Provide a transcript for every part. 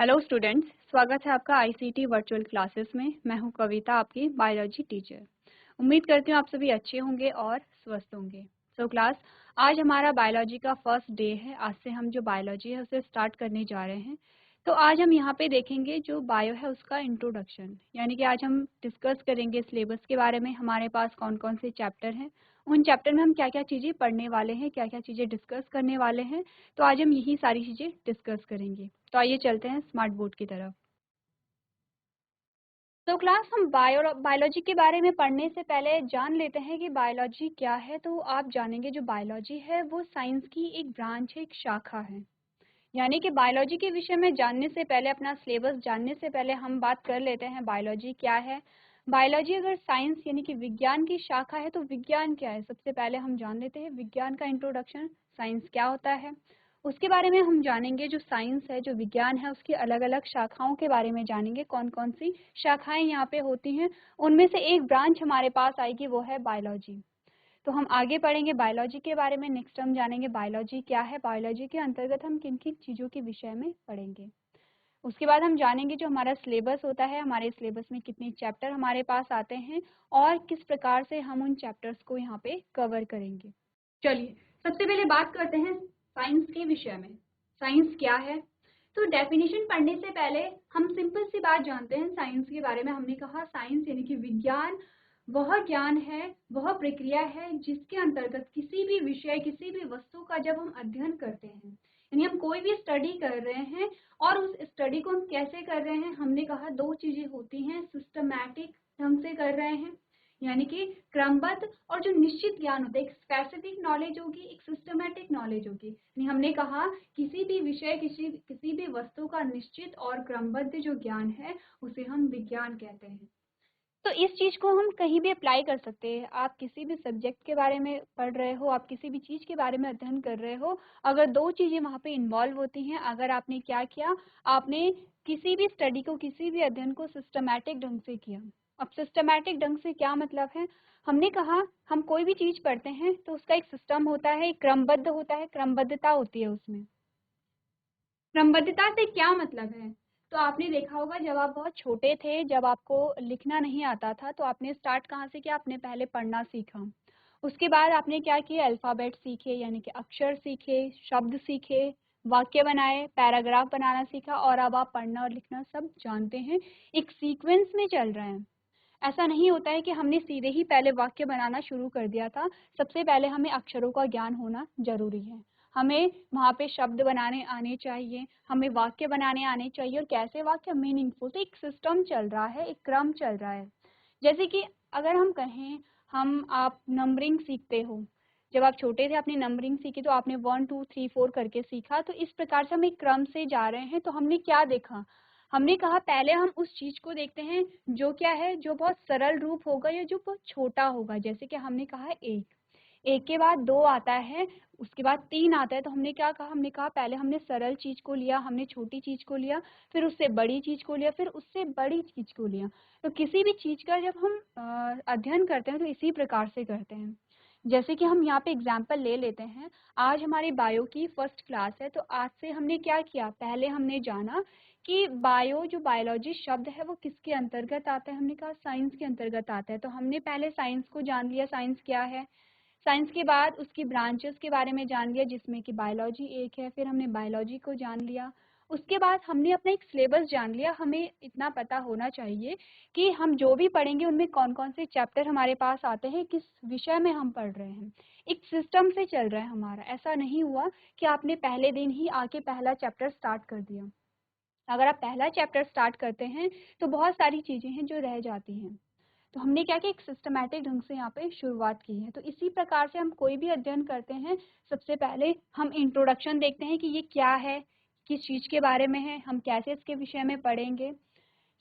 Hello students, स्वागत है आपका आईसीटी वर्चुअल क्लासेस में। मैं हूं कविता, आपकी बायोलॉजी टीचर। उम्मीद करती हूं आप सभी अच्छे होंगे और स्वस्थ होंगे। क्लास, आज हमारा बायोलॉजी का फर्स्ट डे है। आज से हम जो बायोलॉजी है उसे स्टार्ट करने जा रहे हैं। तो आज हम यहाँ पे देखेंगे जो बायो है उसका इंट्रोडक्शन, यानी कि आज हम डिस्कस करेंगे सिलेबस के बारे में। हमारे पास कौन कौन से चैप्टर हैं, उन चैप्टर में हम क्या क्या चीज़ें पढ़ने वाले हैं, क्या क्या चीज़ें डिस्कस करने वाले हैं। तो आज हम यही सारी चीज़ें डिस्कस करेंगे। तो आइए चलते हैं स्मार्ट बोर्ड की तरफ। तो क्लास, हम बायोलॉजी के बारे में पढ़ने से पहले जान लेते हैं कि बायोलॉजी क्या है। तो आप जानेंगे जो बायोलॉजी है वो साइंस की एक ब्रांच है, एक शाखा है। यानी कि बायोलॉजी के विषय में जानने से पहले, अपना सिलेबस जानने से पहले हम बात कर लेते हैं बायोलॉजी क्या है। बायोलॉजी अगर साइंस यानी कि विज्ञान की शाखा है तो विज्ञान क्या है, सबसे पहले हम जान लेते हैं विज्ञान का इंट्रोडक्शन, साइंस क्या होता है। उसके बारे में हम जानेंगे जो साइंस है, जो विज्ञान है, उसकी अलग अलग शाखाओं के बारे में जानेंगे, कौन कौन सी शाखाएं यहाँ पे होती हैं। उनमें से एक ब्रांच हमारे पास आएगी, वो है बायोलॉजी। तो हम आगे पढ़ेंगे बायोलॉजी के बारे में। नेक्स्ट हम जानेंगे बायोलॉजी क्या है, बायोलॉजी के अंतर्गत हम किन किन चीज़ों के विषय में पढ़ेंगे। उसके बाद हम जानेंगे जो हमारा सिलेबस होता है, हमारे सिलेबस में कितने चैप्टर हमारे पास आते हैं और किस प्रकार से हम उन चैप्टर्स को यहाँ पे कवर करेंगे। चलिए, सबसे पहले बात करते हैं साइंस के विषय में। साइंस क्या है? तो डेफिनेशन पढ़ने से पहले हम सिंपल सी बात जानते हैं साइंस के बारे में। हमने कहा साइंस यानी कि विज्ञान वह ज्ञान है, वह प्रक्रिया है जिसके अंतर्गत किसी भी विषय, किसी भी वस्तु का जब हम अध्ययन करते हैं, यानी हम कोई भी स्टडी कर रहे हैं और उस स्टडी को हम कैसे कर रहे हैं, हमने कहा दो चीजें होती हैं। सिस्टमैटिक ढंग से कर रहे हैं यानी कि क्रमबद्ध, और जो निश्चित ज्ञान होता है, एक स्पेसिफिक नॉलेज होगी, एक सिस्टमैटिक नॉलेज होगी। यानी हमने कहा किसी भी विषय, किसी भी वस्तु का निश्चित और क्रमबद्ध जो ज्ञान है उसे हम विज्ञान कहते हैं। तो इस चीज़ को हम कहीं भी अप्लाई कर सकते हैं। आप किसी भी सब्जेक्ट के बारे में पढ़ रहे हो, आप किसी भी चीज़ के बारे में अध्ययन कर रहे हो, अगर दो चीज़ें वहाँ पे इन्वॉल्व होती हैं, अगर आपने क्या किया, आपने किसी भी स्टडी को, किसी भी अध्ययन को सिस्टमैटिक ढंग से किया। अब सिस्टमैटिक ढंग से क्या मतलब है? हमने कहा हम कोई भी चीज़ पढ़ते हैं तो उसका एक सिस्टम होता है, एक क्रमबद्ध होता है, क्रमबद्धता होती है उसमें। क्रमबद्धता से क्या मतलब है? तो आपने देखा होगा जब आप बहुत छोटे थे, जब आपको लिखना नहीं आता था, तो आपने स्टार्ट कहाँ से किया? आपने पहले पढ़ना सीखा। उसके बाद आपने क्या किया? अल्फ़ाबेट सीखे, यानी कि अक्षर सीखे, शब्द सीखे, वाक्य बनाए, पैराग्राफ बनाना सीखा और अब आप पढ़ना और लिखना सब जानते हैं। एक सीक्वेंस में चल रहे हैं। ऐसा नहीं होता है कि हमने सीधे ही पहले वाक्य बनाना शुरू कर दिया था। सबसे पहले हमें अक्षरों का ज्ञान होना ज़रूरी है। हमें वहाँ पे शब्द बनाने आने चाहिए, हमें वाक्य बनाने आने चाहिए, और कैसे वाक्य मीनिंगफुल। तो एक सिस्टम चल रहा है, एक क्रम चल रहा है। जैसे कि अगर हम कहें, आप नंबरिंग सीखते हो, जब आप छोटे थे आपने नंबरिंग सीखी, तो आपने 1 2 3 4 करके सीखा। तो इस प्रकार से हम एक क्रम से जा रहे हैं। तो हमने क्या देखा? हमने कहा पहले हम उस चीज़ को देखते हैं जो क्या है, जो बहुत सरल रूप होगा या जो बहुत छोटा होगा। जैसे कि हमने कहा एक, एक के बाद दो आता है, उसके बाद तीन आता है। तो हमने क्या कहा? हमने कहा पहले हमने सरल चीज़ को लिया, हमने छोटी चीज़ को लिया, फिर उससे बड़ी चीज़ को लिया, फिर उससे बड़ी चीज़ को लिया। तो किसी भी चीज़ का जब हम अध्ययन करते हैं तो इसी प्रकार से करते हैं। जैसे कि हम यहाँ पे एग्जाम्पल ले लेते हैं। आज हमारी बायो की फर्स्ट क्लास है, तो आज से हमने क्या किया? पहले हमने जाना कि बायो, जो बायोलॉजी शब्द है वो किसके अंतर्गत आता है। हमने कहा साइंस के अंतर्गत आता है। तो हमने पहले साइंस को जान लिया, साइंस क्या है। साइंस के बाद उसकी ब्रांचेस के बारे में जान लिया, जिसमें कि बायोलॉजी एक है। फिर हमने बायोलॉजी को जान लिया। उसके बाद हमने अपना एक सिलेबस जान लिया। हमें इतना पता होना चाहिए कि हम जो भी पढ़ेंगे उनमें कौन कौन से चैप्टर हमारे पास आते हैं, किस विषय में हम पढ़ रहे हैं। एक सिस्टम से चल रहा है हमारा। ऐसा नहीं हुआ कि आपने पहले दिन ही आके पहला चैप्टर स्टार्ट कर दिया। अगर आप पहला चैप्टर स्टार्ट करते हैं तो बहुत सारी चीज़ें हैं जो रह जाती हैं। तो हमने क्या किया? एक सिस्टमैटिक ढंग से यहाँ पे शुरुआत की है। तो इसी प्रकार से हम कोई भी अध्ययन करते हैं, सबसे पहले हम इंट्रोडक्शन देखते हैं कि ये क्या है, किस चीज़ के बारे में है, हम कैसे इसके विषय में पढ़ेंगे।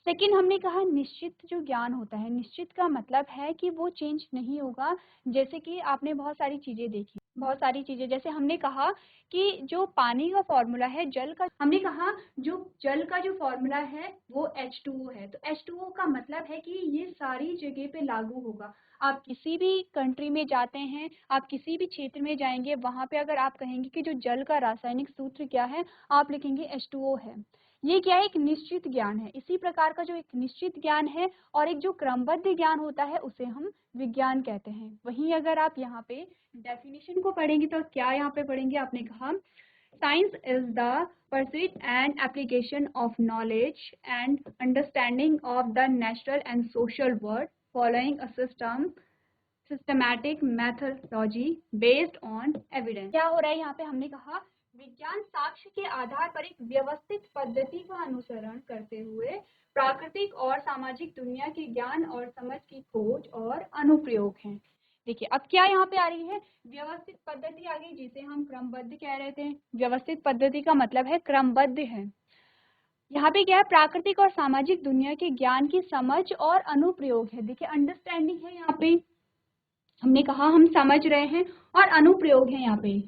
सेकंड, हमने कहा निश्चित जो ज्ञान होता है, निश्चित का मतलब है कि वो चेंज नहीं होगा। जैसे कि आपने बहुत सारी चीज़ें देखी, बहुत सारी चीज़ें, जैसे हमने कहा कि जो पानी का फ़ॉर्मूला है, जल का हमने कहा जो जल का जो फ़ॉर्मूला है वो H2O है। तो H2O का मतलब है कि ये सारी जगह पे लागू होगा। आप किसी भी कंट्री में जाते हैं, आप किसी भी क्षेत्र में जाएँगे, वहाँ पे अगर आप कहेंगे कि जो जल का रासायनिक सूत्र क्या है, आप लिखेंगे H2O है। ये क्या है? एक निश्चित ज्ञान है। इसी प्रकार का जो एक निश्चित ज्ञान है और एक जो क्रमबद्ध ज्ञान होता है, उसे हम विज्ञान कहते हैं। वहीं अगर आप यहाँ पे डेफिनेशन को पढ़ेंगे तो क्या यहाँ पे पढ़ेंगे? आपने कहा science is the pursuit and application of knowledge and understanding of the natural and social world following a systematic methodology based on evidence। क्या हो रहा है यहाँ पे? हमने कहा विज्ञान साक्ष्य के आधार पर एक व्यवस्थित पद्धति का अनुसरण करते हुए प्राकृतिक और सामाजिक दुनिया के ज्ञान और समझ की खोज और अनुप्रयोग है। देखिए अब क्या यहाँ पे आ रही है? व्यवस्थित पद्धति आ गई, जिसे हम क्रमबद्ध कह रहे थे। व्यवस्थित पद्धति का मतलब है क्रमबद्ध है। यहाँ पे क्या है? प्राकृतिक और सामाजिक दुनिया के ज्ञान की समझ और अनुप्रयोग है। देखिए अंडरस्टैंडिंग है यहाँ पे, हमने कहा हम समझ रहे हैं, और अनुप्रयोग है यहाँ पे।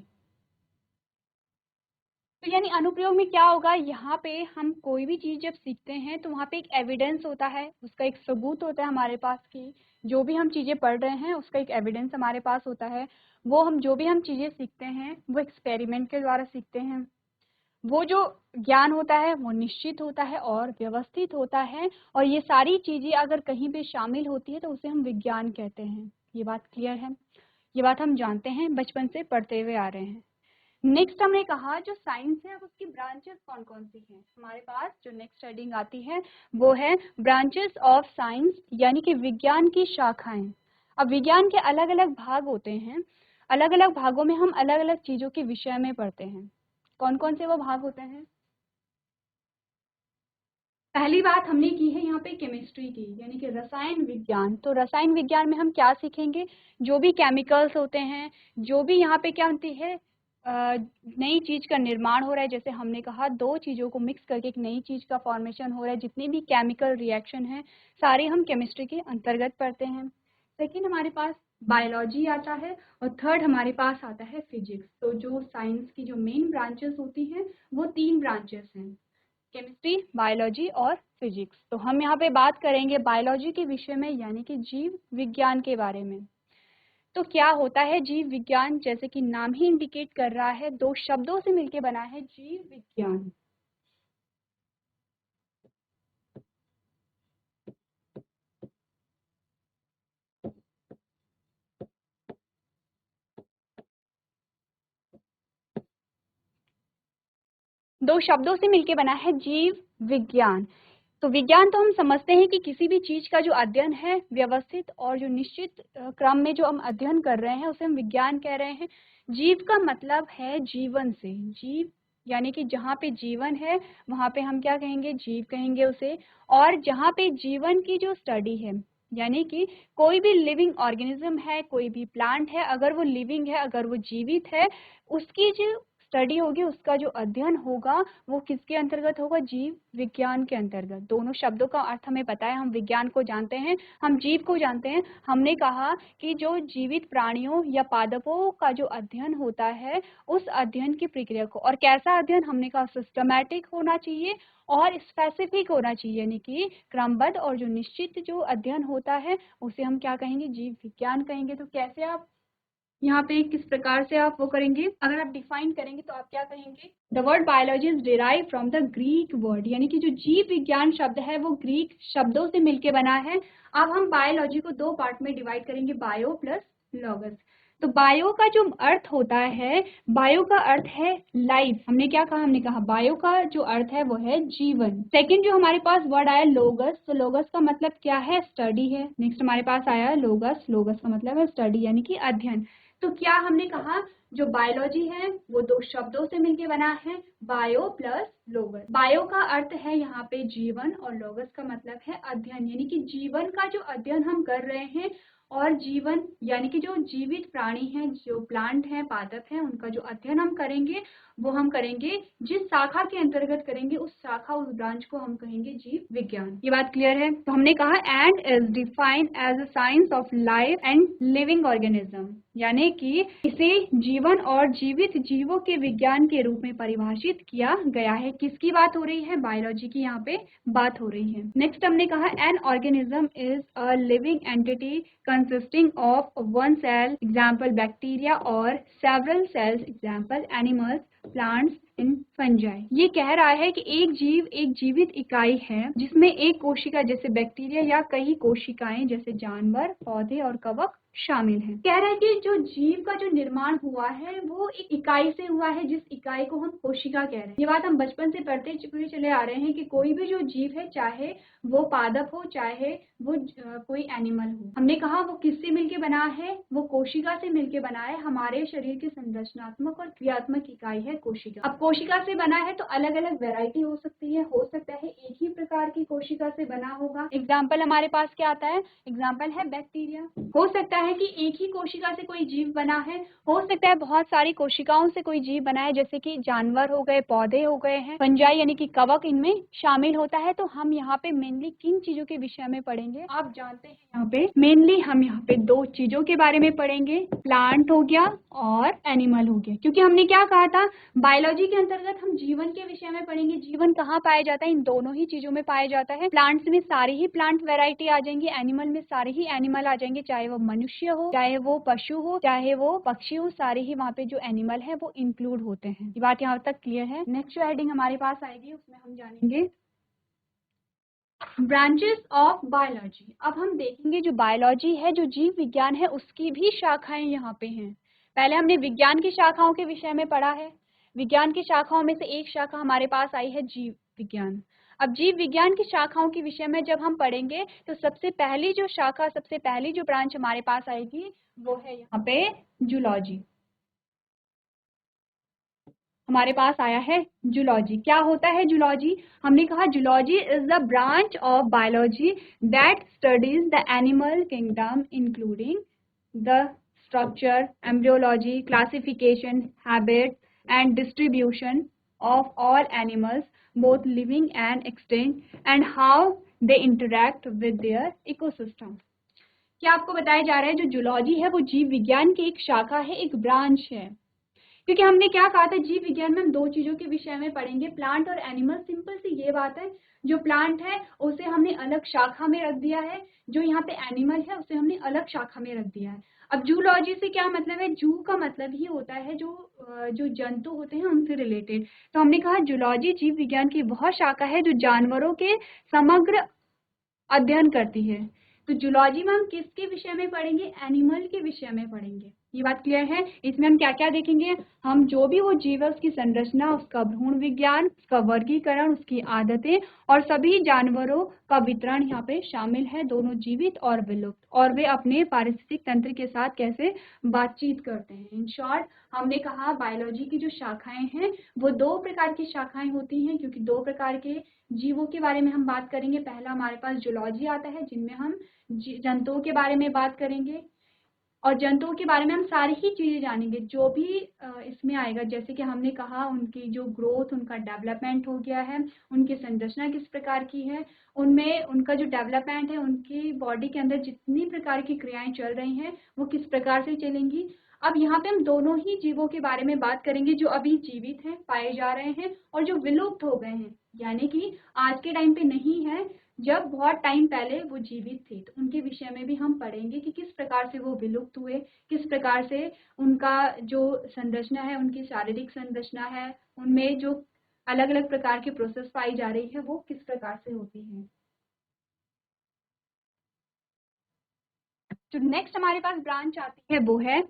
तो यानी अनुप्रयोग में क्या होगा? यहाँ पे हम कोई भी चीज़ जब सीखते हैं तो वहाँ पे एक एविडेंस होता है, उसका एक सबूत होता है हमारे पास कि जो भी हम चीज़ें पढ़ रहे हैं उसका एक एविडेंस हमारे पास होता है। वो हम जो भी हम चीज़ें सीखते हैं वो एक्सपेरिमेंट के द्वारा सीखते हैं। वो जो ज्ञान होता है वो निश्चित होता है और व्यवस्थित होता है, और ये सारी चीज़ें अगर कहीं पे शामिल होती है तो उसे हम विज्ञान कहते हैं। ये बात क्लियर है? ये बात हम जानते हैं, बचपन से पढ़ते हुए आ रहे हैं। नेक्स्ट हमने कहा जो साइंस है, अब उसकी ब्रांचेस कौन कौन सी हैं? हमारे पास जो नेक्स्ट हेडिंग आती है वो है ब्रांचेस ऑफ साइंस, यानी कि विज्ञान की शाखाएं। अब विज्ञान के अलग अलग भाग होते हैं, अलग अलग भागों में हम अलग अलग चीज़ों के विषय में पढ़ते हैं। कौन कौन से वो भाग होते हैं? पहली बात हमने की है यहाँ पे केमिस्ट्री की, यानी कि रसायन विज्ञान। तो रसायन विज्ञान में हम क्या सीखेंगे? जो भी केमिकल्स होते हैं, जो भी यहाँ पे क्या होती है, नई चीज़ का निर्माण हो रहा है। जैसे हमने कहा दो चीज़ों को मिक्स करके एक नई चीज़ का फॉर्मेशन हो रहा है। जितनी भी केमिकल रिएक्शन है सारे हम केमिस्ट्री के अंतर्गत पढ़ते हैं। सेकेंड हमारे पास बायोलॉजी आता है, और थर्ड हमारे पास आता है फिजिक्स। तो जो साइंस की जो मेन ब्रांचेस होती हैं वो तीन ब्रांचेस हैं, केमिस्ट्री, बायोलॉजी और फिजिक्स। तो हम यहाँ पे बात करेंगे बायोलॉजी के विषय में, यानी कि जीव विज्ञान के बारे में। तो क्या होता है जीव विज्ञान? जैसे कि नाम ही इंडिकेट कर रहा है, दो शब्दों से मिलकर बना है जीव विज्ञान। दो शब्दों से मिलकर बना है जीव विज्ञान। तो विज्ञान तो हम समझते हैं कि किसी भी चीज का जो अध्ययन है व्यवस्थित और जो निश्चित क्रम में जो हम अध्ययन कर रहे हैं उसे हम विज्ञान कह रहे हैं। जीव का मतलब है जीवन से, जीव यानी कि जहाँ पे जीवन है वहाँ पे हम क्या कहेंगे? जीव कहेंगे उसे। और जहाँ पे जीवन की जो स्टडी है, यानी कि कोई भी लिविंग ऑर्गेनिज्म है, कोई भी प्लांट है, अगर वो लिविंग है, अगर वो जीवित है, उसकी जो स्टडी होगी, उसका जो अध्ययन होगा वो किसके अंतर्गत होगा? जीव विज्ञान के अंतर्गत। दोनों शब्दों का अर्थ हमें पता है, हम विज्ञान को जानते हैं, हम जीव को जानते हैं। हमने कहा कि जो जीवित प्राणियों या पादपों का जो अध्ययन होता है उस अध्ययन की प्रक्रिया को, और कैसा अध्ययन? हमने कहा सिस्टमैटिक होना चाहिए और स्पेसिफिक होना चाहिए, यानी कि क्रमबद्ध और जो निश्चित जो अध्ययन होता है उसे हम क्या कहेंगे? जीव विज्ञान कहेंगे। तो कैसे आप यहाँ पे किस प्रकार से आप वो करेंगे? अगर आप डिफाइन करेंगे तो आप क्या कहेंगे? The word biology is derive from the Greek word, यानी कि जो जीव विज्ञान शब्द है वो ग्रीक शब्दों से मिलके बना है। अब हम बायोलॉजी को दो पार्ट में डिवाइड करेंगे, बायो प्लस लॉगस। तो बायो का जो अर्थ होता है, बायो का अर्थ है लाइफ। हमने क्या कहा? हमने कहा बायो का जो अर्थ है वो है जीवन। सेकंड जो हमारे पास वर्ड आया लोगस, तो लोगस का मतलब क्या है? स्टडी है। नेक्स्ट हमारे पास आया लोगस, लोगस का मतलब है स्टडी यानी कि अध्ययन। तो क्या हमने कहा? जो बायोलॉजी है वो दो शब्दों से मिलके बना है, बायो प्लस लोगस। बायो का अर्थ है यहाँ पे जीवन, और लोगस का मतलब है अध्ययन, यानी कि जीवन का जो अध्ययन हम कर रहे हैं। और जीवन यानी कि जो जीवित प्राणी हैं, जो प्लांट हैं, पादप हैं, उनका जो अध्ययन हम करेंगे वो हम करेंगे, जिस शाखा के अंतर्गत करेंगे उस शाखा, उस ब्रांच को हम कहेंगे जीव विज्ञान। ये बात क्लियर है? तो हमने कहा and is defined as a science of life and living organism, यानी कि इसे जीवन और जीवित जीवों के विज्ञान के रूप में परिभाषित किया गया है। किसकी बात हो रही है? बायोलॉजी की यहाँ पे बात हो रही है। नेक्स्ट हमने कहा an organism is a living entity consisting of one cell, example bacteria, और several cells, example animals, plants in fungi. ये कह रहा है कि एक जीव एक जीवित इकाई है जिसमें एक कोशिका जैसे बैक्टीरिया या कई कोशिकाएं जैसे जानवर, पौधे और कवक शामिल है। कह रहा है कि जो जीव का जो निर्माण हुआ है वो एक इकाई से हुआ है, जिस इकाई को हम कोशिका कह रहे हैं। ये बात हम बचपन से पढ़ते चले आ रहे हैं कि कोई भी जो जीव है, चाहे वो पादप हो, चाहे वो कोई एनिमल हो, हमने कहा वो किससे मिलके बना है? वो कोशिका से मिलके बना है। हमारे शरीर की संरचनात्मक और क्रियात्मक इकाई है कोशिका। अब कोशिका से बना है तो अलग अलग वैरायटी हो सकती है, हो सकता है एक ही प्रकार की कोशिका से बना होगा। एग्जाम्पल हमारे पास क्या आता है? एग्जाम्पल है बैक्टीरिया। हो सकता है कि एक ही कोशिका से कोई जीव बना है, हो सकता है बहुत सारी कोशिकाओं से कोई जीव बना है, जैसे कि जानवर हो गए, पौधे हो गए हैं, फंजाई यानी कि कवक इनमें शामिल होता है। तो हम यहाँ पे मेनली किन चीजों के विषय में पढ़ेंगे? आप जानते हैं यहाँ पे मेनली हम यहाँ पे दो चीजों के बारे में पढ़ेंगे, प्लांट हो गया और एनिमल हो गया। क्योंकि हमने क्या कहा था, बायोलॉजी के अंतर्गत हम जीवन के विषय में पढ़ेंगे। जीवन कहाँ पाया जाता है? इन दोनों ही चीजों में पाया जाता है। प्लांट्स में सारी ही प्लांट वेराइटी आ जाएंगी, एनिमल में सारे ही एनिमल आ जाएंगे, चाहे वो मनुष्य हो, चाहे वो पशु हो, चाहे वो पक्षी हो, सारे ही वहाँ पे जो एनिमल है वो इंक्लूड होते हैं। ये बात यहाँ तक क्लियर है? नेक्स्ट जो हेडिंग हमारे पास आएगी उसमें हम जानेंगे ब्रांचेस ऑफ बायोलॉजी। अब हम देखेंगे जो बायोलॉजी है, जो जीव विज्ञान है, उसकी भी शाखाएं यहाँ पे हैं। पहले हमने विज्ञान की शाखाओं के विषय में पढ़ा है। विज्ञान की शाखाओं में से एक शाखा हमारे पास आई है जीव विज्ञान। अब जीव विज्ञान की शाखाओं के विषय में जब हम पढ़ेंगे तो सबसे पहली जो शाखा, सबसे पहली जो ब्रांच हमारे पास आएगी वो है यहाँ पे जूलॉजी। हमारे पास आया है जूलॉजी। क्या होता है जूलॉजी? हमने कहा zoology is the branch of biology that studies the animal kingdom including the structure, embryology, classification, habit and distribution of all animals both living and extinct and how they interact with their ecosystem. क्या आपको बताया जा रहा है जो zoology है वो जीव विज्ञान की एक शाखा है, एक ब्रांच है। क्योंकि हमने क्या कहा था, जीव विज्ञान में हम दो चीजों के विषय में पढ़ेंगे, प्लांट और एनिमल। सिंपल सी ये बात है, जो प्लांट है उसे हमने अलग शाखा में रख दिया है, जो यहाँ पे एनिमल है उसे हमने अलग शाखा में रख दिया है। अब जूलॉजी से क्या मतलब है? जू का मतलब ही होता है जो जंतु होते हैं उनसे रिलेटेड। तो हमने कहा जूलॉजी जीव विज्ञान की वह शाखा है जो जानवरों के समग्र अध्ययन करती है। तो जूलॉजी में हम किसके विषय में पढ़ेंगे? एनिमल के विषय में पढ़ेंगे। ये बात क्लियर है? इसमें हम क्या क्या देखेंगे? हम जो भी वो जीव है उसकी संरचना, उसका भ्रूण विज्ञान, उसका वर्गीकरण, उसकी आदतें और सभी जानवरों का वितरण यहाँ पे शामिल है, दोनों जीवित और विलुप्त, और वे अपने पारिस्थितिक तंत्र के साथ कैसे बातचीत करते हैं। इन शॉर्ट हमने कहा बायोलॉजी की जो शाखाएं हैं वो दो प्रकार की शाखाएं होती हैं, क्योंकि दो प्रकार के जीवों के बारे में हम बात करेंगे। पहला हमारे पास जूलॉजी आता है जिनमें हम जंतुओं के बारे में बात करेंगे, और जंतुओं के बारे में हम सारी ही चीजें जानेंगे जो भी इसमें आएगा। जैसे कि हमने कहा उनकी जो ग्रोथ, उनका डेवलपमेंट हो गया है, उनकी संरचना किस प्रकार की है, उनमें उनका जो डेवलपमेंट है, उनकी बॉडी के अंदर जितनी प्रकार की क्रियाएं चल रही हैं वो किस प्रकार से चलेंगी। अब यहाँ पे हम दोनों ही जीवों के बारे में बात करेंगे जो अभी जीवित हैं, पाए जा रहे हैं, और जो विलुप्त हो गए हैं, यानी कि आज के टाइम पे नहीं है, जब बहुत टाइम पहले वो जीवित थे। तो उनके विषय में भी हम पढ़ेंगे कि किस प्रकार से वो विलुप्त हुए, किस प्रकार से उनका जो संरचना है, उनकी शारीरिक संरचना है, उनमें जो अलग अलग प्रकार की प्रोसेस पाई जा रही है वो किस प्रकार से होती है। जो नेक्स्ट हमारे पास ब्रांच आती है वो है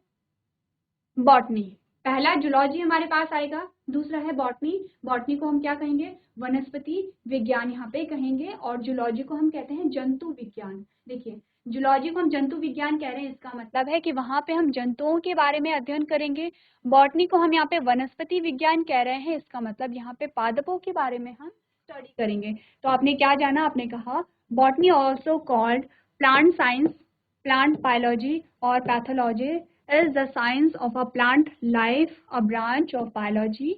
बॉटनी। पहला जूलॉजी हमारे पास आएगा, दूसरा है बॉटनी। बॉटनी को हम क्या कहेंगे? वनस्पति विज्ञान यहाँ पे कहेंगे, और जूलॉजी को हम कहते हैं जंतु विज्ञान। देखिए, जूलॉजी को हम जंतु विज्ञान कह रहे हैं, इसका मतलब है कि वहाँ पे हम जंतुओं के बारे में अध्ययन करेंगे। बॉटनी को हम यहाँ पे वनस्पति विज्ञान कह रहे हैं, इसका मतलब यहाँ पे पादपों के बारे में हम स्टडी करेंगे। तो आपने क्या जाना? आपने कहा botany also called plant science, plant biology और pathology is the science of a plant life, a branch of biology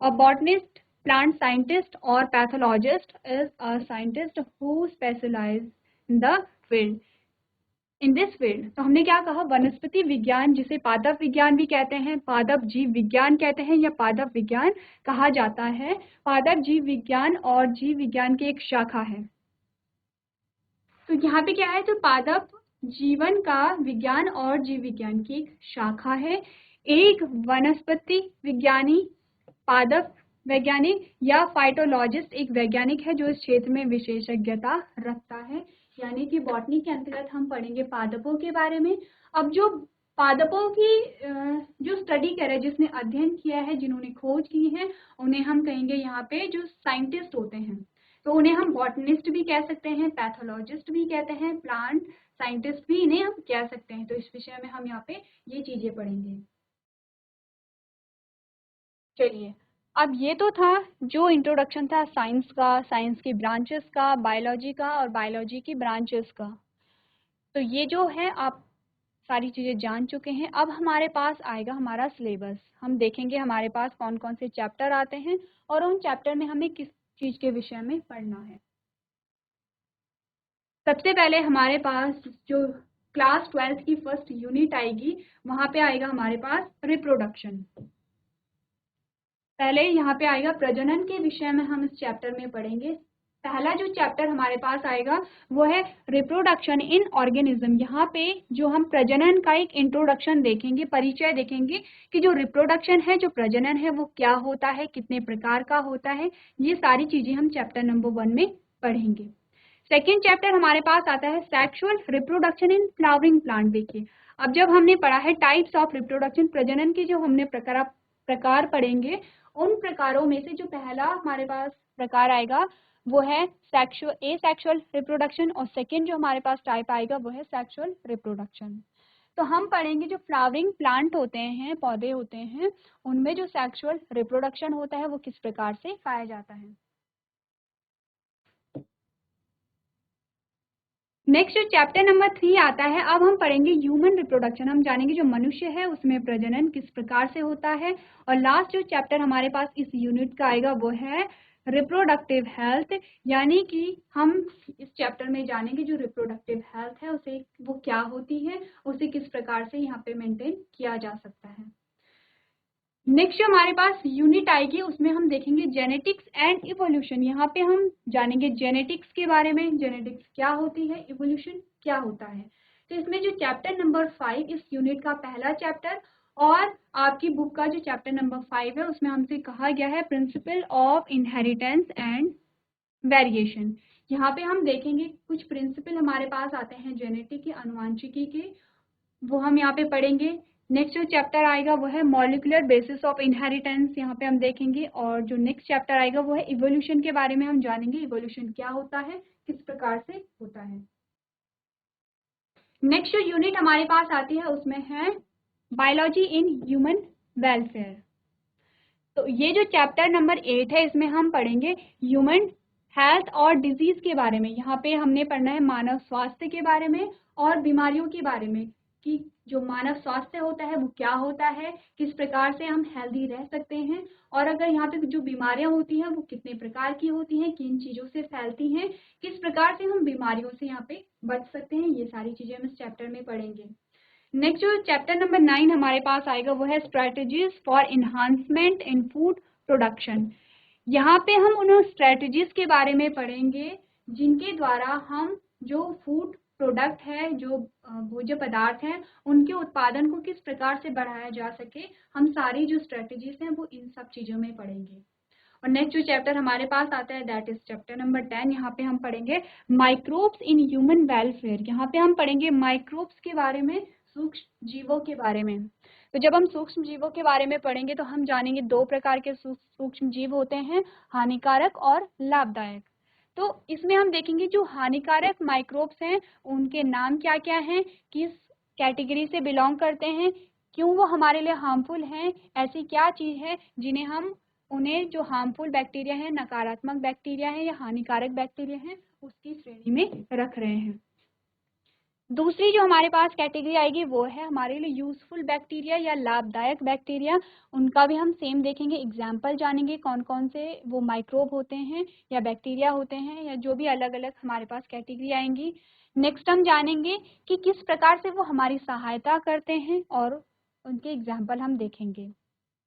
A botanist, plant scientist or pathologist is a scientist who specializes in the field. In this field, तो हमने क्या कहा, वनस्पति विज्ञान जिसे पादप विज्ञान भी कहते हैं, पादप जीव विज्ञान कहते हैं या पादप विज्ञान कहा जाता है। पादप जीव विज्ञान और जीव विज्ञान की एक शाखा है। तो यहाँ पे क्या है, तो पादप जीवन का विज्ञान और जीव विज्ञान की एक शाखा है। एक वनस्पति विज्ञानी, पादप वैज्ञानिक या फाइटोलॉजिस्ट एक वैज्ञानिक है जो इस क्षेत्र में विशेषज्ञता रखता है। यानी कि बॉटनी के अंतर्गत हम पढ़ेंगे पादपों के बारे में। अब जो पादपों की जो स्टडी करे, जिसने अध्ययन किया है, जिन्होंने खोज की है, उन्हें हम कहेंगे यहाँ पे जो साइंटिस्ट होते हैं। तो उन्हें हम बॉटनिस्ट भी कह सकते हैं, पैथोलॉजिस्ट भी कहते हैं, प्लांट साइंटिस्ट भी इन्हें हम कह सकते हैं। तो इस विषय में हम यहाँ पे ये चीजें पढ़ेंगे। चलिए, अब ये तो था जो इंट्रोडक्शन था साइंस का, साइंस की ब्रांचेस का, बायोलॉजी का और बायोलॉजी की ब्रांचेस का। तो ये जो है आप सारी चीज़ें जान चुके हैं। अब हमारे पास आएगा हमारा सिलेबस। हम देखेंगे हमारे पास कौन कौन से चैप्टर आते हैं और उन चैप्टर में हमें किस चीज़ के विषय में पढ़ना है। सबसे पहले हमारे पास जो क्लास 12th की फर्स्ट यूनिट आएगी, वहाँ पे आएगा हमारे पास रिप्रोडक्शन। पहले यहाँ पे आएगा प्रजनन के विषय में हम इस चैप्टर में पढ़ेंगे। पहला जो चैप्टर हमारे पास आएगा वो है रिप्रोडक्शन इन ऑर्गेनिज्म। यहाँ पे जो हम प्रजनन का एक इंट्रोडक्शन देखेंगे, परिचय देखेंगे कि जो रिप्रोडक्शन है, जो प्रजनन है, वो क्या होता है, कितने प्रकार का होता है, ये सारी चीजें हम चैप्टर नंबर 1 में पढ़ेंगे। सेकेंड चैप्टर हमारे पास आता है sexual reproduction in flowering plant. देखिए, अब जब हमने पढ़ा है टाइप्स ऑफ रिप्रोडक्शन, प्रजनन के जो हमने प्रकार पढ़ेंगे, उन प्रकारों में से जो पहला हमारे पास प्रकार आएगा वो है एसेक्सुअल रिप्रोडक्शन और सेकंड जो हमारे पास टाइप आएगा वो है सेक्सुअल रिप्रोडक्शन। तो हम पढ़ेंगे जो फ्लावरिंग प्लांट होते हैं, पौधे होते हैं, उनमें जो सेक्सुअल रिप्रोडक्शन होता है वो किस प्रकार से पाया जाता है। नेक्स्ट जो चैप्टर नंबर 3 आता है, अब हम पढ़ेंगे ह्यूमन रिप्रोडक्शन। हम जानेंगे जो मनुष्य है उसमें प्रजनन किस प्रकार से होता है। और लास्ट जो चैप्टर हमारे पास इस यूनिट का आएगा वो है रिप्रोडक्टिव हेल्थ। यानी कि हम इस चैप्टर में जानेंगे जो रिप्रोडक्टिव हेल्थ है उसे वो क्या होती है, उसे किस प्रकार से यहाँ पे मेंटेन किया जा सकता है। नेक्स्ट जो हमारे पास यूनिट आएगी उसमें हम देखेंगे जेनेटिक्स एंड इवोल्यूशन। यहाँ पे हम जानेंगे जेनेटिक्स के बारे में, जेनेटिक्स क्या होती है, इवोल्यूशन क्या होता है। तो इसमें जो चैप्टर नंबर 5 इस यूनिट का पहला चैप्टर और आपकी बुक का जो चैप्टर नंबर 5 है उसमें हमसे कहा गया है principle of inheritance and variation. यहाँ पे हम देखेंगे कुछ प्रिंसिपल हमारे पास आते हैं जेनेटिक के, अनुवांशिकी के, वो हम यहाँ पे पढ़ेंगे। नेक्स्ट जो चैप्टर आएगा वो है मॉलिक्यूलर बेसिस ऑफ इनहेरिटेंस, यहाँ पे हम देखेंगे। और जो नेक्स्ट चैप्टर आएगा वो है इवोल्यूशन के बारे में, हम जानेंगे इवोल्यूशन क्या होता है, किस प्रकार से होता है। नेक्स्ट जो यूनिट हमारे पास आती है उसमें है बायोलॉजी इन ह्यूमन वेलफेयर। तो ये जो चैप्टर नंबर 8 है इसमें हम पढ़ेंगे ह्यूमन हेल्थ और डिजीज के बारे में। यहाँ पे हमने पढ़ना है मानव स्वास्थ्य के बारे में और बीमारियों के बारे में कि जो मानव स्वास्थ्य होता है वो क्या होता है, किस प्रकार से हम हेल्दी रह सकते हैं, और अगर यहाँ पे जो बीमारियां होती हैं वो कितने प्रकार की होती हैं, किन चीज़ों से फैलती हैं, किस प्रकार से हम बीमारियों से यहाँ पे बच सकते हैं, ये सारी चीज़ें हम इस चैप्टर में पढ़ेंगे। नेक्स्ट जो चैप्टर नंबर 9 हमारे पास आएगा वो है strategies for enhancement in food production. यहाँ पे हम उन स्ट्रेटजीज के बारे में पढ़ेंगे जिनके द्वारा हम जो फूड प्रोडक्ट है, जो भोज्य पदार्थ हैं, उनके उत्पादन को किस प्रकार से बढ़ाया जा सके। हम सारी जो स्ट्रेटजीज हैं वो इन सब चीज़ों में पढ़ेंगे। और नेक्स्ट जो चैप्टर हमारे पास आता है दैट इज चैप्टर नंबर 10। यहाँ पे हम पढ़ेंगे माइक्रोब्स इन ह्यूमन वेलफेयर। यहाँ पे हम पढ़ेंगे माइक्रोब्स के बारे में, सूक्ष्म जीवों के बारे में। तो जब हम सूक्ष्म जीवों के बारे में पढ़ेंगे तो हम जानेंगे 2 प्रकार के सूक्ष्म जीव होते हैं, हानिकारक और लाभदायक। तो इसमें हम देखेंगे जो हानिकारक माइक्रोब्स हैं उनके नाम क्या क्या हैं, किस कैटेगरी से बिलोंग करते हैं, क्यों वो हमारे लिए हार्मफुल हैं, ऐसी क्या चीज़ है जिन्हें हम उन्हें जो हार्मफुल बैक्टीरिया है, नकारात्मक बैक्टीरिया है या हानिकारक बैक्टीरिया है, उसकी श्रेणी में रख रहे हैं। दूसरी जो हमारे पास कैटेगरी आएगी वो है हमारे लिए यूजफुल बैक्टीरिया या लाभदायक बैक्टीरिया। उनका भी हम सेम देखेंगे, एग्जाम्पल जानेंगे कौन कौन से वो माइक्रोब होते हैं या बैक्टीरिया होते हैं या जो भी अलग अलग हमारे पास कैटेगरी आएंगी। नेक्स्ट हम जानेंगे कि किस प्रकार से वो हमारी सहायता करते हैं और उनके एग्जाम्पल हम देखेंगे।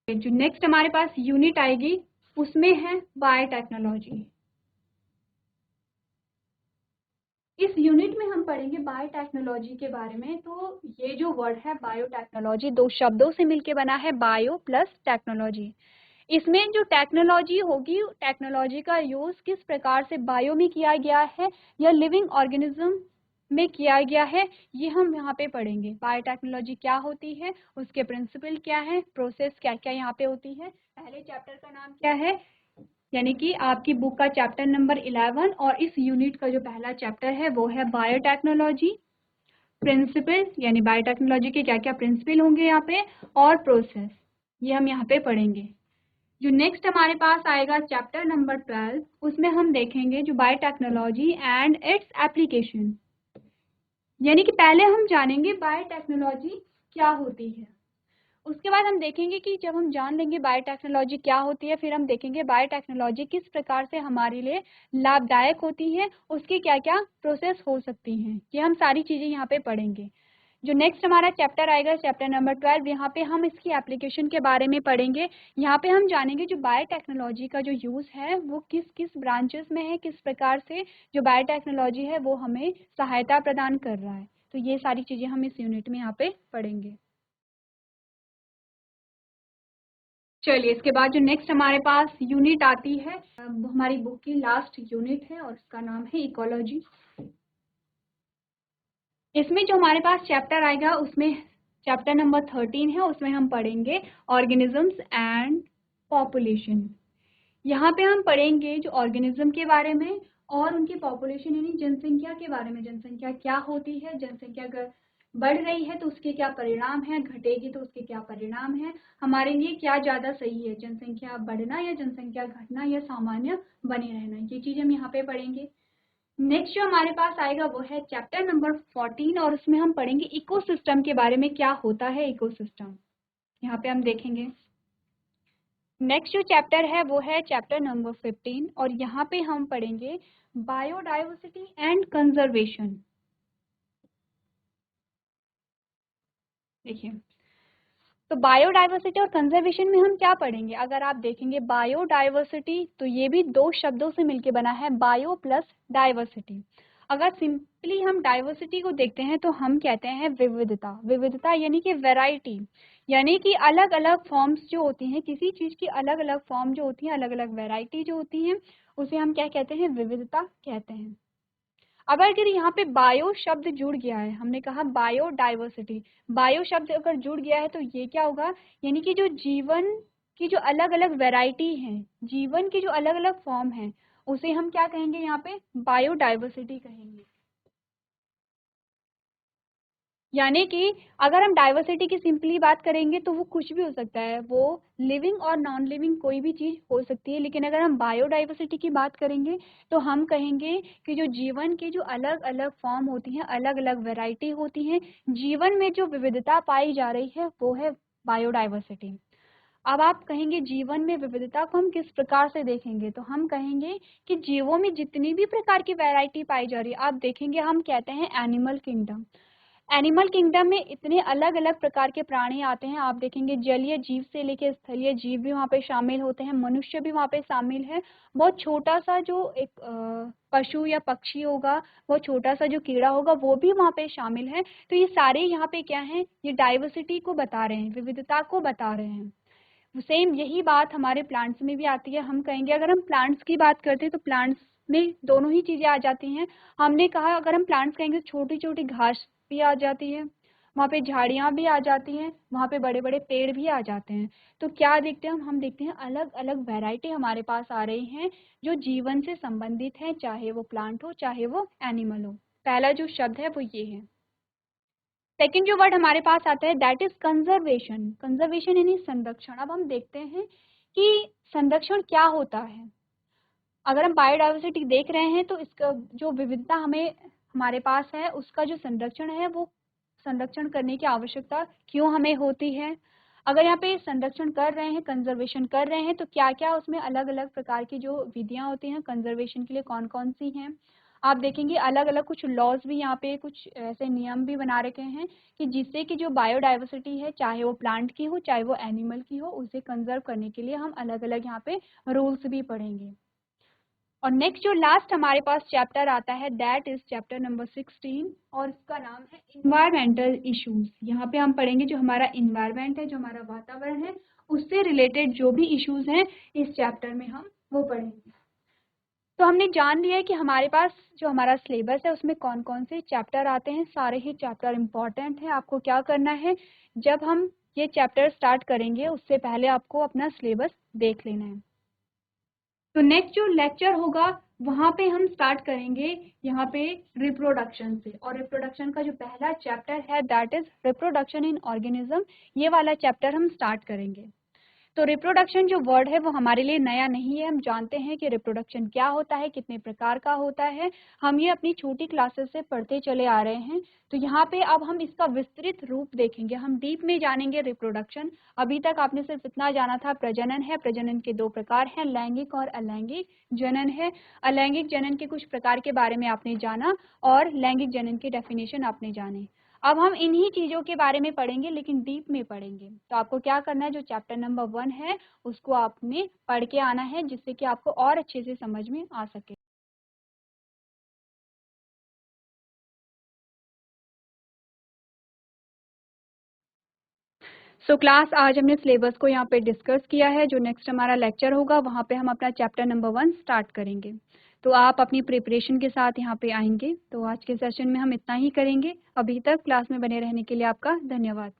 जो नेक्स्ट हमारे पास यूनिट आएगी उसमें है बायोटेक्नोलॉजी। इस यूनिट में हम पढ़ेंगे बायोटेक्नोलॉजी के बारे में। तो ये जो वर्ड है बायोटेक्नोलॉजी दो शब्दों से मिलके बना है, बायो प्लस टेक्नोलॉजी। इसमें जो टेक्नोलॉजी होगी, टेक्नोलॉजी का यूज किस प्रकार से बायो में किया गया है या लिविंग ऑर्गेनिज्म में किया गया है, ये हम यहाँ पे पढ़ेंगे। बायोटेक्नोलॉजी क्या होती है, उसके प्रिंसिपल क्या है, प्रोसेस क्या क्या यहाँ पे होती है। पहले चैप्टर का नाम क्या है, यानी कि आपकी बुक का चैप्टर नंबर 11 और इस यूनिट का जो पहला चैप्टर है वो है बायोटेक्नोलॉजी। प्रिंसिपल यानी बायोटेक्नोलॉजी के क्या क्या प्रिंसिपल होंगे यहाँ पे, और प्रोसेस, ये हम यहाँ पे पढ़ेंगे। जो नेक्स्ट हमारे पास आएगा चैप्टर नंबर 12, उसमें हम देखेंगे जो बायोटेक्नोलॉजी एंड इट्स एप्लीकेशन। यानी कि पहले हम जानेंगे बायोटेक्नोलॉजी क्या होती है, उसके बाद हम देखेंगे कि जब हम जान लेंगे बायोटेक्नोलॉजी क्या होती है, फिर हम देखेंगे बायोटेक्नोलॉजी किस प्रकार से हमारे लिए लाभदायक होती है, उसकी क्या क्या प्रोसेस हो सकती हैं, ये हम सारी चीज़ें यहाँ पे पढ़ेंगे। जो नेक्स्ट हमारा चैप्टर आएगा चैप्टर नंबर 12, यहाँ पे हम इसकी एप्लीकेशन के बारे में पढ़ेंगे। यहाँ पे हम जानेंगे जो बायोटेक्नोलॉजी का जो यूज़ है वो किस किस ब्रांचेस में है, किस प्रकार से जो बायोटेक्नोलॉजी है वो हमें सहायता प्रदान कर रहा है। तो ये सारी चीज़ें हम इस यूनिट में यहाँ पे पढ़ेंगे। चलिए, इसके बाद जो नेक्स्ट हमारे पास यूनिट आती है, हमारी बुक की लास्ट यूनिट है और उसका नाम है इकोलॉजी। इसमें जो हमारे पास चैप्टर आएगा उसमें चैप्टर नंबर 13 है, उसमें हम पढ़ेंगे ऑर्गेनिजम्स एंड पॉपुलेशन। यहाँ पे हम पढ़ेंगे जो ऑर्गेनिज्म के बारे में और उनकी पॉपुलेशन यानी जनसंख्या के बारे में। जनसंख्या क्या होती है, जनसंख्या अगर बढ़ रही है तो उसके क्या परिणाम है, घटेगी तो उसके क्या परिणाम है, हमारे लिए क्या ज़्यादा सही है, जनसंख्या बढ़ना या जनसंख्या घटना या सामान्य बने रहना, ये चीज़ हम यहाँ पे पढ़ेंगे। नेक्स्ट जो हमारे पास आएगा वो है चैप्टर नंबर 14 और उसमें हम पढ़ेंगे इकोसिस्टम के बारे में, क्या होता है इकोसिस्टम, यहाँ पे हम देखेंगे। नेक्स्ट जो चैप्टर है वो है चैप्टर नंबर 15 और यहाँ पे हम पढ़ेंगे बायोडाइवर्सिटी एंड कंजर्वेशन। देखिए, तो बायोडाइवर्सिटी और कंजर्वेशन में हम क्या पढ़ेंगे, अगर आप देखेंगे बायोडाइवर्सिटी तो ये भी दो शब्दों से मिलके बना है, बायो प्लस डाइवर्सिटी। अगर सिंपली हम डाइवर्सिटी को देखते हैं तो हम कहते हैं विविधता। विविधता यानी कि वैरायटी, यानी कि अलग अलग फॉर्म्स जो होती हैं किसी चीज़ की, अलग अलग फॉर्म जो होती हैं, अलग अलग वैरायटी जो होती हैं, उसे हम क्या कहते हैं, विविधता कहते हैं। अब अगर यहाँ पे बायो शब्द जुड़ गया है, हमने कहा बायोडाइवर्सिटी, बायो शब्द अगर जुड़ गया है तो ये क्या होगा, यानी कि जो जीवन की जो अलग अलग वैरायटी है, जीवन की जो अलग अलग फॉर्म है, उसे हम क्या कहेंगे, यहाँ पे बायोडाइवर्सिटी कहेंगे। यानी कि अगर हम डाइवर्सिटी की सिंपली बात करेंगे तो वो कुछ भी हो सकता है, वो लिविंग और नॉन लिविंग कोई भी चीज़ हो सकती है। लेकिन अगर हम बायोडाइवर्सिटी की बात करेंगे तो हम कहेंगे कि जो जीवन की जो अलग अलग फॉर्म होती हैं, अलग अलग वैरायटी होती हैं, जीवन में जो विविधता पाई जा रही है वो है बायोडाइवर्सिटी। अब आप कहेंगे जीवन में विविधता को हम किस प्रकार से देखेंगे, तो हम कहेंगे कि जीवों में जितनी भी प्रकार की वैरायटी पाई जा रही है, आप देखेंगे हम कहते हैं एनिमल किंगडम। एनिमल किंगडम में इतने अलग अलग प्रकार के प्राणी आते हैं, आप देखेंगे जलीय जीव से लेकर स्थलीय जीव भी वहाँ पे शामिल होते हैं, मनुष्य भी वहाँ पे शामिल है। बहुत छोटा सा जो एक पशु या पक्षी होगा, बहुत छोटा सा जो कीड़ा होगा वो भी वहाँ पे शामिल है। तो ये सारे यहाँ पे क्या हैं, ये डाइवर्सिटी को बता रहे हैं, विविधता को बता रहे हैं। सेम यही बात हमारे प्लांट्स में भी आती है। हम कहेंगे अगर हम प्लांट्स की बात करते हैं तो प्लांट्स में दोनों ही चीज़ें आ जाती हैं। हमने कहा अगर हम प्लांट्स कहेंगे तो छोटी छोटी घास भी आ जाती है, वहाँ पे झाड़ियाँ भी आ जाती हैं, वहाँ पे बड़े बड़े पेड़ भी आ जाते हैं। तो क्या देखते हैं हम देखते हैं अलग अलग वैरायटी हमारे पास आ रही हैं जो जीवन से संबंधित हैं, चाहे वो प्लांट हो चाहे वो एनिमल हो। पहला जो शब्द है वो ये है। सेकेंड जो वर्ड हमारे पास आता है दैट इज कंजर्वेशन। कंजर्वेशन यानी संरक्षण। अब हम देखते हैं कि संरक्षण क्या होता है। अगर हम बायोडाइवर्सिटी देख रहे हैं तो इसका जो विविधता हमें हमारे पास है उसका जो संरक्षण है वो संरक्षण करने की आवश्यकता क्यों हमें होती है। अगर यहाँ पे संरक्षण कर रहे हैं, कंजर्वेशन कर रहे हैं, तो क्या क्या उसमें अलग अलग प्रकार की जो विधियां होती हैं कंजर्वेशन के लिए कौन कौन सी हैं। आप देखेंगे अलग अलग कुछ लॉज भी यहाँ पे, कुछ ऐसे नियम भी बना रखे हैं कि जिससे कि जो बायोडाइवर्सिटी है, चाहे वो प्लांट की हो चाहे वो एनिमल की हो, उसे कंजर्व करने के लिए हम अलग अलग यहाँ पे रूल्स भी पढ़ेंगे। और नेक्स्ट जो लास्ट हमारे पास चैप्टर आता है दैट इज चैप्टर नंबर 16 और इसका नाम है इन्वायरमेंटल इश्यूज। यहाँ पे हम पढ़ेंगे जो हमारा इन्वायरमेंट है, जो हमारा वातावरण है, उससे रिलेटेड जो भी इश्यूज हैं इस चैप्टर में हम वो पढ़ेंगे। तो हमने जान लिया है कि हमारे पास जो हमारा सिलेबस है उसमें कौन कौन से चैप्टर आते हैं। सारे ही चैप्टर इम्पॉर्टेंट है। आपको क्या करना है, जब हम ये चैप्टर स्टार्ट करेंगे उससे पहले आपको अपना सिलेबस देख लेना है। तो नेक्स्ट जो लेक्चर होगा वहाँ पे हम स्टार्ट करेंगे यहाँ पे रिप्रोडक्शन से, और रिप्रोडक्शन का जो पहला चैप्टर है that is reproduction in organism, ये वाला चैप्टर हम स्टार्ट करेंगे। तो रिप्रोडक्शन जो वर्ड है वो हमारे लिए नया नहीं है। हम जानते हैं कि रिप्रोडक्शन क्या होता है, कितने प्रकार का होता है, हम ये अपनी छोटी क्लासेस से पढ़ते चले आ रहे हैं। तो यहाँ पे अब हम इसका विस्तृत रूप देखेंगे, हम डीप में जानेंगे रिप्रोडक्शन। अभी तक आपने सिर्फ इतना जाना था प्रजनन है, प्रजनन के 2 प्रकार हैं, लैंगिक और अलैंगिक जनन है। अलैंगिक जनन के कुछ प्रकार के बारे में आपने जाना और लैंगिक जनन की डेफिनेशन आपने जाने। अब हम इन्हीं चीज़ों के बारे में पढ़ेंगे लेकिन डीप में पढ़ेंगे। तो आपको क्या करना है, जो चैप्टर नंबर 1 है उसको आपने पढ़ के आना है जिससे कि आपको और अच्छे से समझ में आ सके। सो क्लास आज हमने सिलेबस को यहाँ पे डिस्कस किया है। जो नेक्स्ट हमारा लेक्चर होगा वहाँ पे हम अपना चैप्टर नंबर 1 स्टार्ट करेंगे। तो आप अपनी प्रिपरेशन के साथ यहाँ पे आएंगे। तो आज के सेशन में हम इतना ही करेंगे। अभी तक क्लास में बने रहने के लिए आपका धन्यवाद।